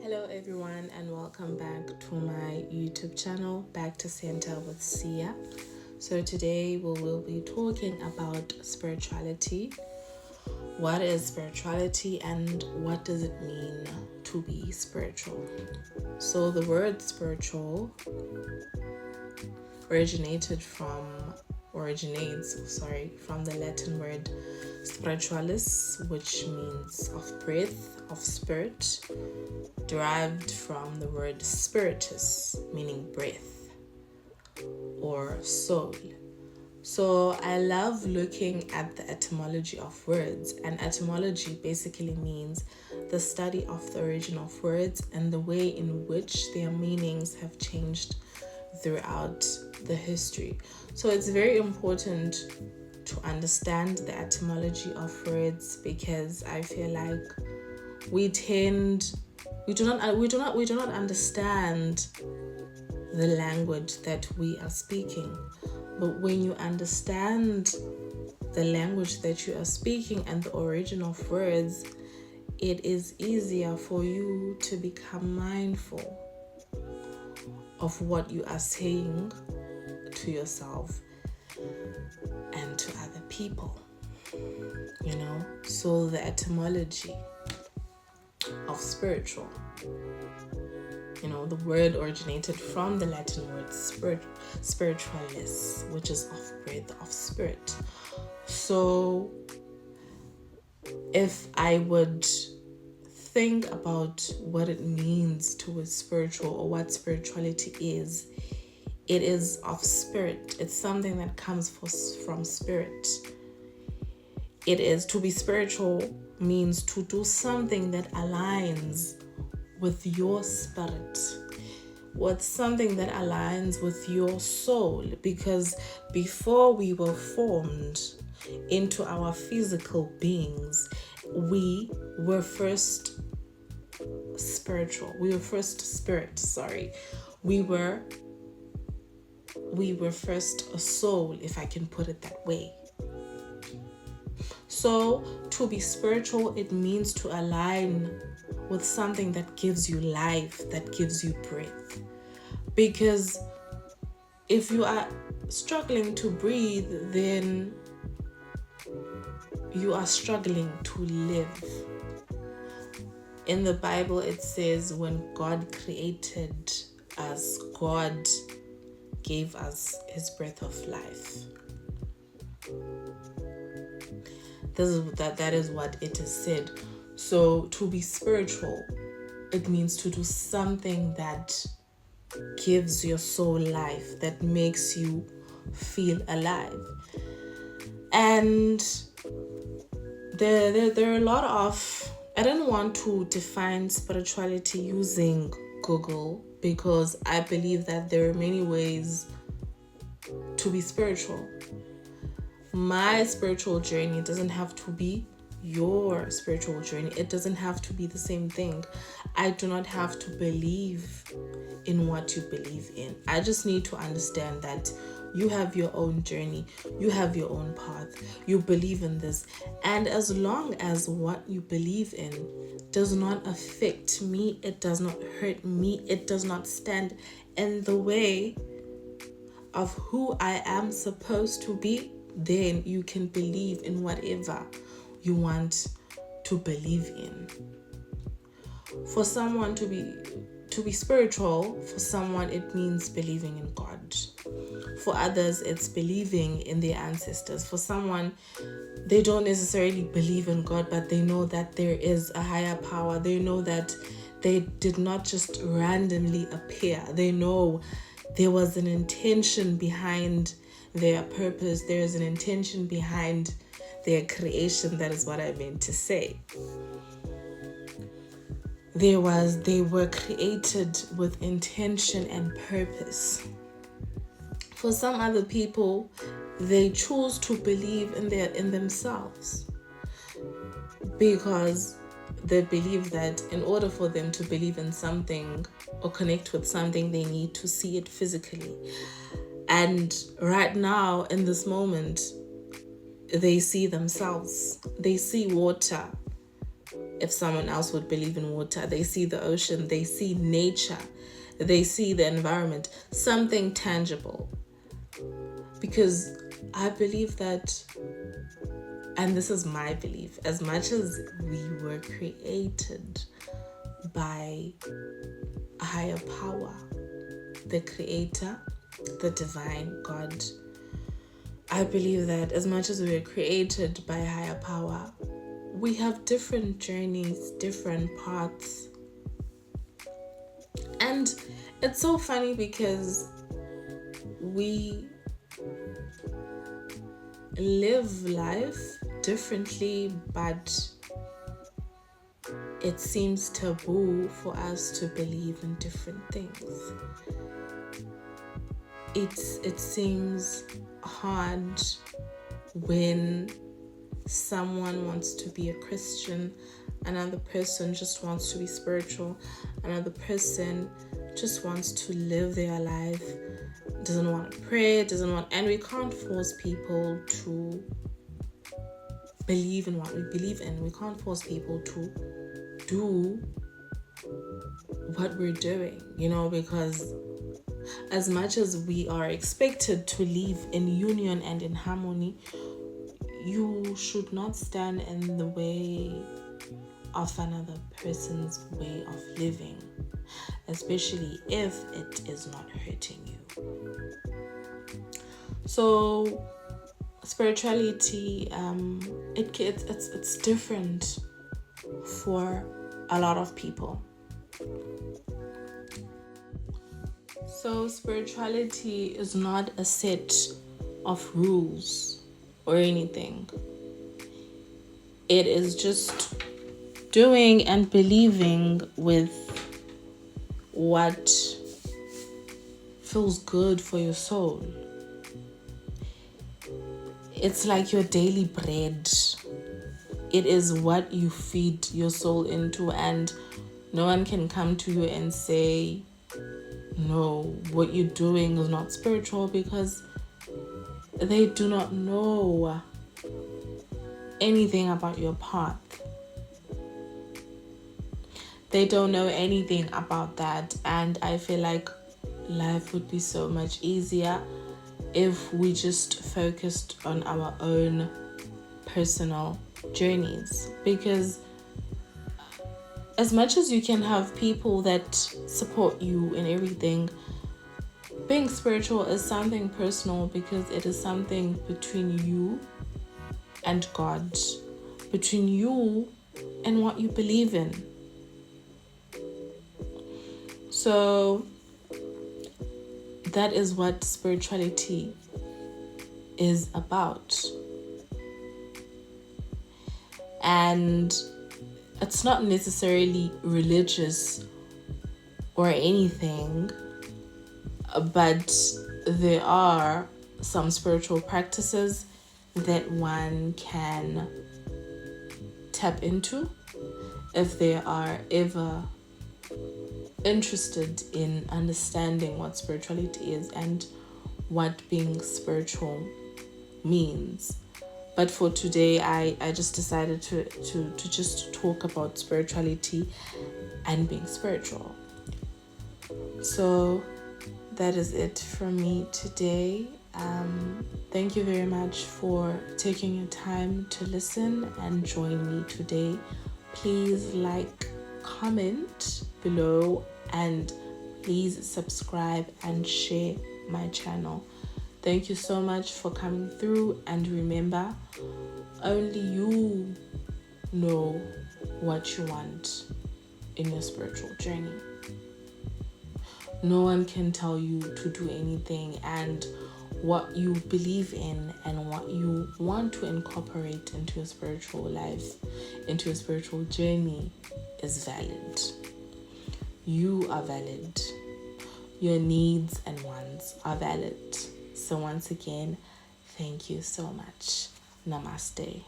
Hello everyone and welcome back to my YouTube channel, Back to Center with Sia. So today we will be talking about spirituality. What is spirituality and what does it mean to be spiritual? So the word spiritual originates from the Latin word spiritualis, which means of breath, of spirit, derived from the word spiritus, meaning breath or soul. So I love looking at the etymology of words, and etymology basically means the study of the origin of words and the way in which their meanings have changed throughout the history. So it's very important to understand the etymology of words, because I feel like we do not understand the language that we are speaking. But when you understand the language that you are speaking and the origin of words, it is easier for you to become mindful of what you are saying to yourself and to other people. So the etymology of spiritual, the word originated from the Latin word spiritualis, which is of breath, of spirit. So if I would think about what it means to be spiritual, or what spirituality is, it is of spirit. It's something that comes from spirit. It is to be spiritual means to do something that aligns with your spirit, with something that aligns with your soul, because before we were formed into our physical beings, we were first spiritual. We were first spirit, We were first a soul, if I can put it that way. So to be spiritual, it means to align with something that gives you life, that gives you breath. Because if you are struggling to breathe, then you are struggling to live. In the Bible, it says when God created us, God gave us his breath of life. That is what it is said. So to be spiritual, it means to do something that gives your soul life, that makes you feel alive. And there are a lot of, I don't want to define spirituality using Google, because I believe that there are many ways to be spiritual. My spiritual journey doesn't have to be your spiritual journey. It doesn't have to be the same thing. I do not have to believe in what you believe in. I just need to understand that you have your own journey. You have your own path. You believe in this. And as long as what you believe in does not affect me, it does not hurt me, it does not stand in the way of who I am supposed to be, then you can believe in whatever you want to believe in. For someone to be spiritual, for someone it means believing in God. For others, it's believing in their ancestors. For someone, they don't necessarily believe in God, but they know that there is a higher power. They know that they did not just randomly appear. They know there was an intention behind their purpose. There is an intention behind their creation. That is what I meant to say. They were created with intention and purpose. For some other people, they choose to believe in themselves, because they believe that in order for them to believe in something or connect with something, they need to see it physically. And right now, in this moment, they see themselves. They see water. if someone else would believe in water. They see the ocean, they see nature, they see the environment, something tangible. Because I believe that, and this is my belief, as much as we were created by a higher power, the creator, the divine God, I believe that as much as we were created by a higher power, we have different journeys, different paths. And it's so funny because we live life differently, but it seems taboo for us to believe in different things. It seems hard when someone wants to be a Christian, another person just wants to be spiritual, another person just wants to live their life, doesn't want to pray, and we can't force people to believe in what we believe in. We can't force people to do what we're doing, because as much as we are expected to live in union and in harmony, you should not stand in the way of another person's way of living, especially if it is not hurting you. So spirituality, it's different for a lot of people. So spirituality is not a set of rules or anything. It is just doing and believing with what feels good for your soul. It's like your daily bread. It is what you feed your soul into, and no one can come to you and say, no, what you're doing is not spiritual, because they do not know anything about your path. They don't know anything about that, and I feel like life would be so much easier if we just focused on our own personal journeys. Because as much as you can have people that support you in everything, being spiritual is something personal, because it is something between you and God, between you and what you believe in. So that is what spirituality is about. And it's not necessarily religious or anything, but there are some spiritual practices that one can tap into if they are ever interested in understanding what spirituality is and what being spiritual means. But for today, I just decided to just talk about spirituality and being spiritual. So that is it from me today. Thank you very much for taking your time to listen and join me today. Please like, comment below, and please subscribe and share my channel. Thank you so much for coming through, and remember, only you know what you want in your spiritual journey. No one can tell you to do anything, and what you believe in and what you want to incorporate into your spiritual life, into your spiritual journey, is valid. You are valid. Your needs and wants are valid. So once again, thank you so much. Namaste.